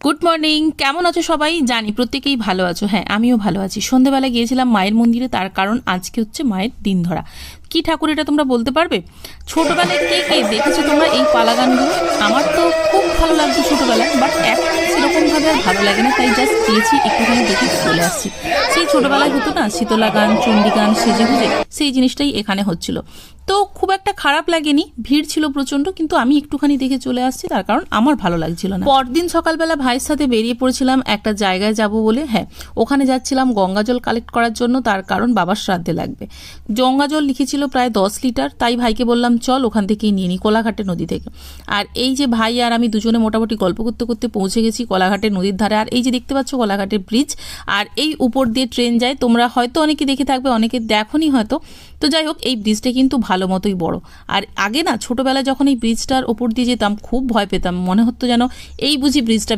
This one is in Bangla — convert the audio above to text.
গুড মর্নিং, কেমন আছো সবাই? জানি প্রত্যেকেই ভালো আছো। হ্যাঁ, আমিও ভালো আছি। সন্ধ্যেবেলা গিয়েছিলাম মায়ের মন্দিরে, তার কারণ আজকে হচ্ছে মায়ের দিন ধরা। কি ঠাকুর এটা তোমরা বলতে পারবে? ছোটবেলায় কে কে দেখেছো তোমরা এই পালা গানগুলো? আমার তো খুব ভালো লাগতো ছোটবেলায়, বাট এখন সেরকমভাবে আর ভালো লাগে না, তাই জাস্ট গিয়েছি, একটুখানি দেখে চলে আসছি। সেই ছোটবেলায় হতো না শীতলা গান, চণ্ডী গান, সেজে গুজে, সেই জিনিসটাই এখানে হচ্ছিল। তো খুব একটা খারাপ লাগেনি, ভিড় ছিল প্রচণ্ড, কিন্তু আমি একটুখানি দেখে চলে আসছি, তার কারণ আমার ভালো লাগছিল না। পরদিন সকালবেলা ভাইয়ের সাথে বেরিয়ে পড়েছিলাম একটা জায়গায় যাব বলে। হ্যাঁ, ওখানে যাচ্ছিলাম গঙ্গাজল কালেক্ট করার জন্য, তার কারণ বাবার শ্রাদ্ধে লাগবে। গঙ্গাজল লিখেছিল প্রায় 10 লিটার, তাই ভাইকে বললাম চল ওখান থেকেই নিয়ে নিই, কোলাঘাটে নদী থেকে। আর এই যে ভাই আর আমি দুজনে মোটামুটি গল্প করতে করতে পৌঁছে গেছি কোলাঘাটের নদীর ধারে। আর এই যে দেখতে পাচ্ছ কোলাঘাটের ব্রিজ, আর এই উপর দিয়ে ট্রেন যায়, তোমরা হয়তো অনেকে দেখে থাকবে, অনেকে দেখোনি হয়তো। তো যাই হোক, এই ব্রিজটা কিন্তু ভালো মতোই বড়। আর আগে না ছোটবেলায় যখন এই ব্রিজটার ওপর দিয়ে যেতাম খুব ভয় পেতাম, মনে হতো যেন এই বুঝি ব্রিজটা